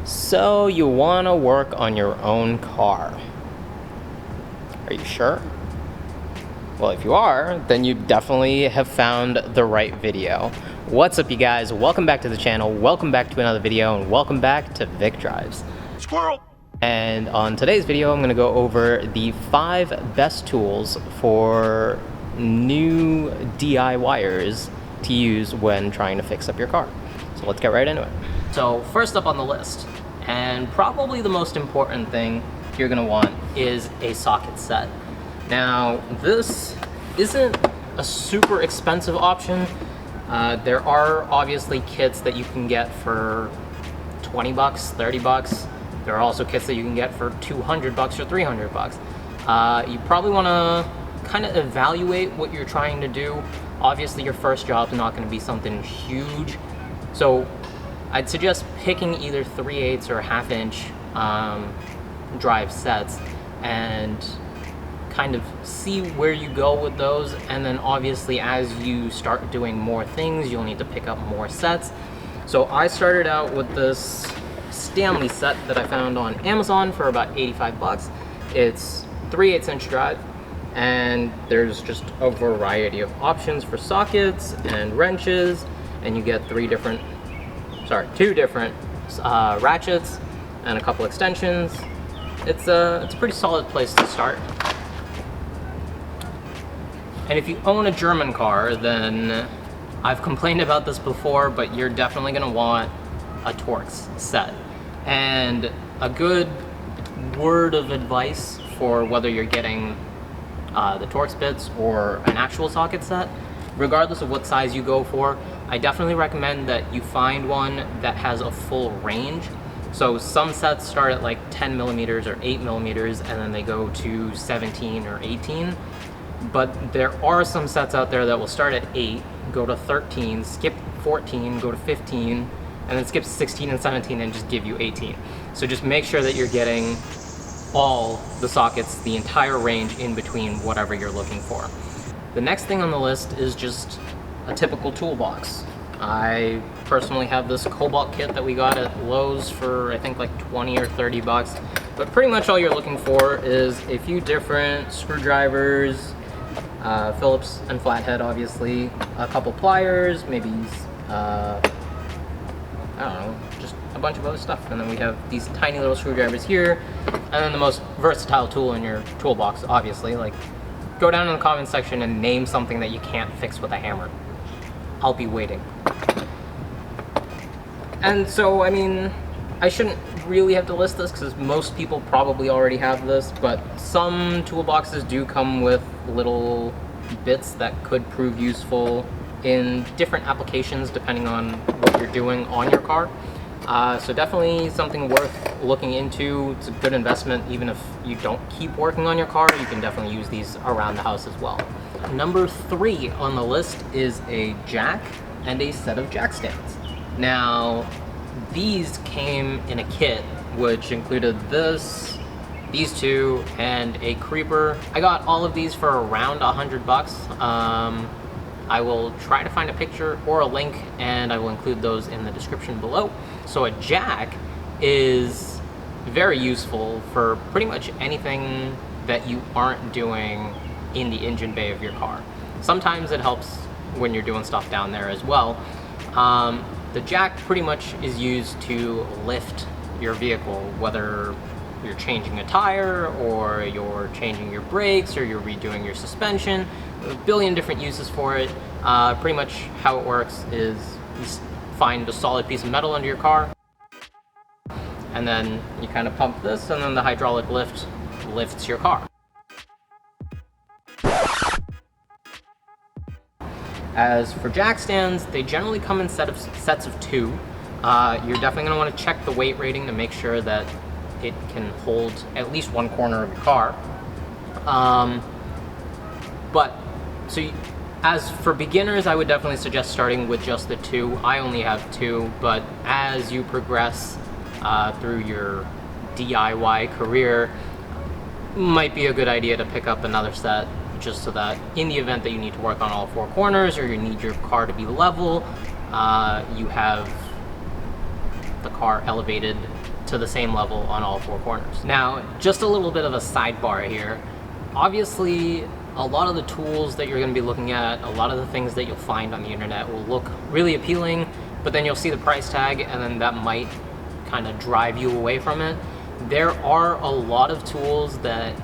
So you want to work on your own car. Are you sure? Well, if you are, then you definitely have found the right video. What's up, you guys? Welcome back to the channel. Welcome back to another video, and welcome back to Vic Drives. Squirrel! And on today's video, I'm going to go over the 5 best tools for new DIYers to use when trying to fix up your car. So let's get right into it. So first up on the list, and probably the most important thing you're going to want, is a socket set. Now, this isn't a super expensive option. There are obviously kits that you can get for 20 bucks, 30 bucks. There are also kits that you can get for 200 bucks or 300 bucks. You probably want to kind of evaluate what you're trying to do. Obviously, your first job is not going to be something huge. So I'd suggest picking either 3/8 or 1/2 inch drive sets and kind of see where you go with those. And then obviously, as you start doing more things, you'll need to pick up more sets. So I started out with this Stanley set that I found on Amazon for about 85 bucks. It's 3/8 inch drive, and there's just a variety of options for sockets and wrenches, and you get 2 different ratchets and a couple extensions. It's a pretty solid place to start. And if you own a German car, then I've complained about this before, but you're definitely going to want a Torx set. And a good word of advice for whether you're getting the Torx bits or an actual socket set, regardless of what size you go for, I definitely recommend that you find one that has a full range. So some sets start at like 10 millimeters or 8 millimeters, and then they go to 17 or 18. But there are some sets out there that will start at 8, go to 13, skip 14, go to 15, and then skip 16 and 17 and just give you 18. So just make sure that you're getting all the sockets, the entire range in between whatever you're looking for. The next thing on the list is just a typical toolbox. I personally have this Cobalt kit that we got at Lowe's for I think like 20 or 30 bucks. But pretty much all you're looking for is a few different screwdrivers, Phillips and flathead obviously, a couple pliers, maybe I don't know, just a bunch of other stuff. And then we have these tiny little screwdrivers here, and then the most versatile tool in your toolbox, obviously. Like, go down in the comment section and name something that you can't fix with a hammer. I'll be waiting. And so, I mean, I shouldn't really have to list this because most people probably already have this, but some toolboxes do come with little bits that could prove useful in different applications depending on what you're doing on your car. So definitely something worth looking into. It's a good investment. Even if you don't keep working on your car, you can definitely use these around the house as well. Number 3 on the list is a jack and a set of jack stands. Now, these came in a kit which included these 2, and a creeper. I got all of these for around 100 bucks. I will try to find a picture or a link, and I will include those in the description below. So a jack is very useful for pretty much anything that you aren't doing in the engine bay of your car. Sometimes it helps when you're doing stuff down there as well. The jack pretty much is used to lift your vehicle, whether you're changing a tire or you're changing your brakes or you're redoing your suspension. There's a billion different uses for it. Pretty much how it works is you find a solid piece of metal under your car, and then you kind of pump this, and then the hydraulic lift lifts your car. As for jack stands, they generally come in sets of 2. You're definitely going to want to check the weight rating to make sure that it can hold at least one corner of your car. As for beginners, I would definitely suggest starting with just the 2. I only have 2, but as you progress through your DIY career, might be a good idea to pick up another set, just so that in the event that you need to work on all 4 corners, or you need your car to be level, you have the car elevated to the same level on all four corners. Now, just a little bit of a sidebar here. Obviously, a lot of the tools that you're going to be looking at, a lot of the things that you'll find on the internet will look really appealing, but then you'll see the price tag and then that might kind of drive you away from it. There are a lot of tools that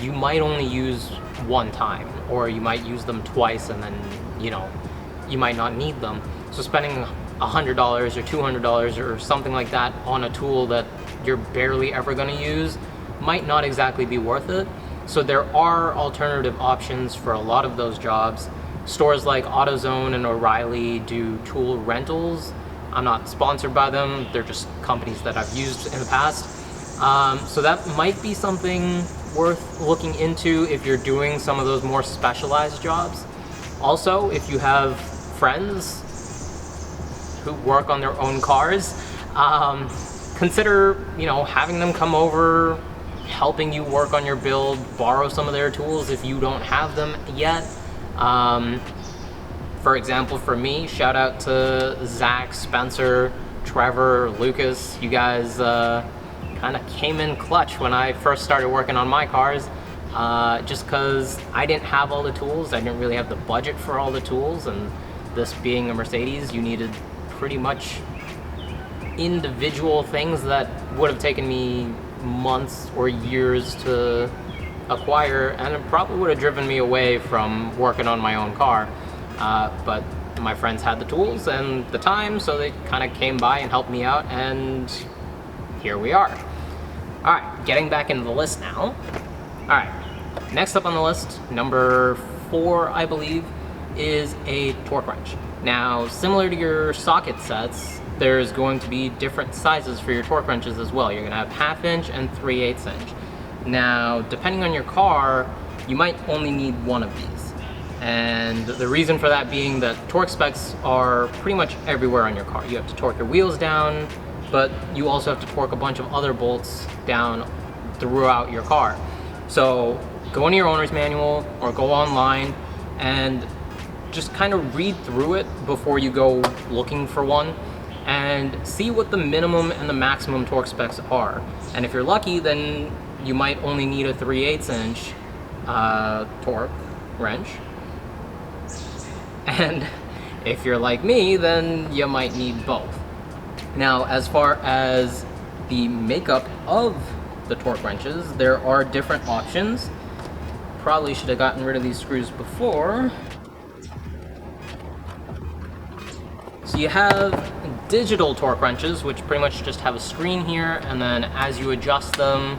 you might only use one time, or you might use them twice and then, you know, you might not need them. So spending $100 or $200 or something like that on a tool that you're barely ever going to use might not exactly be worth it. So there are alternative options for a lot of those jobs. Stores like AutoZone and O'Reilly do tool rentals. I'm not sponsored by them, they're just companies that I've used in the past. So that might be something worth looking into if you're doing some of those more specialized jobs. Also, if you have friends who work on their own cars, consider, you know, having them come over, helping you work on your build, borrow some of their tools if you don't have them yet. For example, for me, shout out to Zach, Spencer, Trevor, Lucas. You guys kind of came in clutch when I first started working on my cars, just because I didn't have all the tools. I didn't really have the budget for all the tools, and this being a Mercedes, you needed pretty much individual things that would have taken me months or years to acquire, and it probably would have driven me away from working on my own car. But my friends had the tools and the time, so they kind of came by and helped me out, and here we are. All right, getting back into the list now. All right, next up on the list, number 4, I believe, is a torque wrench. Now, similar to your socket sets, there's going to be different sizes for your torque wrenches as well. You're gonna have 1/2 inch and 3/8 inch. Now, depending on your car, you might only need one of these. And the reason for that being that torque specs are pretty much everywhere on your car. You have to torque your wheels down, but you also have to torque a bunch of other bolts down throughout your car. So go into your owner's manual or go online and just kind of read through it before you go looking for one, and see what the minimum and the maximum torque specs are. And if you're lucky, then you might only need a 3/8 inch torque wrench. And if you're like me, then you might need both. Now, as far as the makeup of the torque wrenches, there are different options. Probably should have gotten rid of these screws before. So you have digital torque wrenches, which pretty much just have a screen here, and then as you adjust them,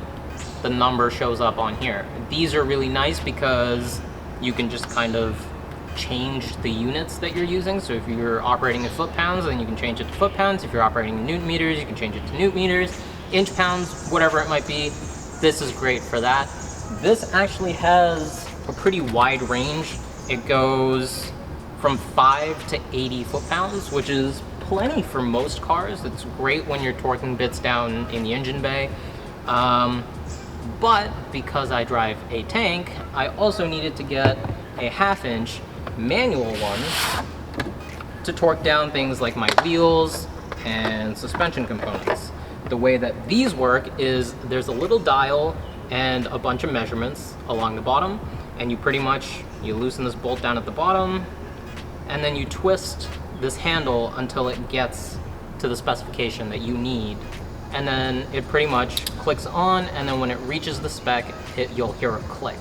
the number shows up on here. These are really nice because you can just kind of change the units that you're using. So if you're operating in foot-pounds, then you can change it to foot-pounds. If you're operating in newton-meters, you can change it to newton-meters, inch-pounds, whatever it might be. This is great for that. This actually has a pretty wide range. It goes from 5 to 80 foot-pounds, which is plenty for most cars. It's great when you're torquing bits down in the engine bay. But because I drive a tank, I also needed to get a 1/2 inch manual one to torque down things like my wheels and suspension components. The way that these work is there's a little dial and a bunch of measurements along the bottom, and you loosen this bolt down at the bottom, and then you twist this handle until it gets to the specification that you need, and then it pretty much clicks on, and then when it reaches the spec, you'll hear a click.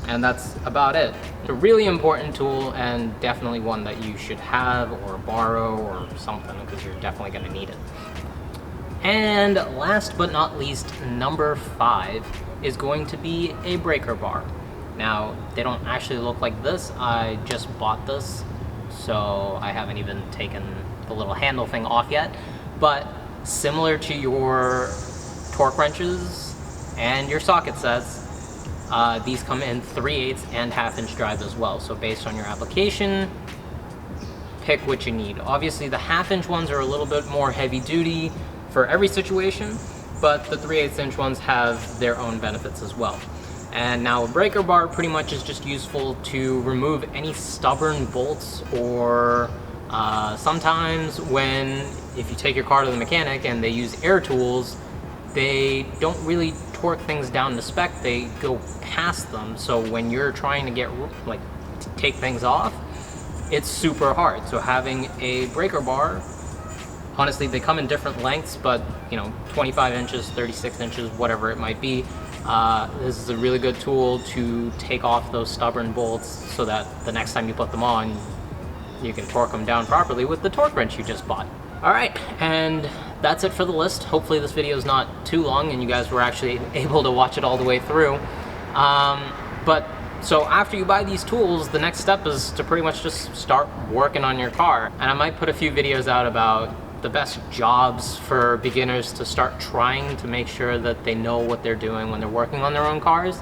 And that's about it. It's a really important tool, and definitely one that you should have or borrow or something, because you're definitely going to need it. And last but not least, number 5 is going to be a breaker bar. Now, they don't actually look like this. I just bought this, so I haven't even taken the little handle thing off yet. But similar to your torque wrenches and your socket sets, these come in 3/8 and 1/2 inch drives as well. So based on your application, pick what you need. Obviously, the 1/2 inch ones are a little bit more heavy duty for every situation, but the 3/8 inch ones have their own benefits as well. And now a breaker bar pretty much is just useful to remove any stubborn bolts, or sometimes when if you take your car to the mechanic and they use air tools, they don't really torque things down to spec, they go past them. So when you're trying to get, like, to take things off, it's super hard. So having a breaker bar, honestly, they come in different lengths, but 25 inches, 36 inches, whatever it might be. This is a really good tool to take off those stubborn bolts so that the next time you put them on, you can torque them down properly with the torque wrench you just bought. All right, and that's it for the list. Hopefully this video is not too long and you guys were actually able to watch it all the way through. So after you buy these tools, the next step is to pretty much just start working on your car. And I might put a few videos out about the best jobs for beginners to start trying to make sure that they know what they're doing when they're working on their own cars.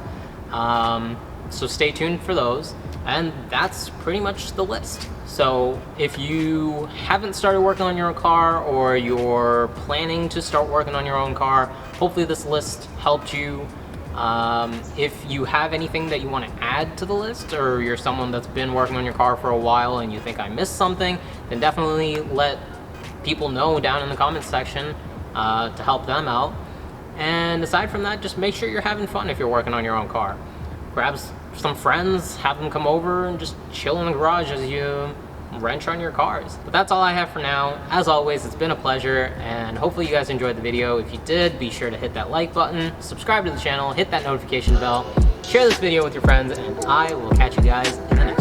So stay tuned for those. And that's pretty much the list. So if you haven't started working on your own car, or you're planning to start working on your own car, hopefully this list helped you. If you have anything that you want to add to the list, or you're someone that's been working on your car for a while and you think I missed something, then definitely let people know down in the comments section to help them out. And aside from that, just make sure you're having fun if you're working on your own car. Grab some friends, have them come over and just chill in the garage as you wrench on your cars. But that's all I have for now. As always, it's been a pleasure, and hopefully you guys enjoyed the video. If you did, be sure to hit that like button, subscribe to the channel, hit that notification bell, share this video with your friends, and I will catch you guys in the next one.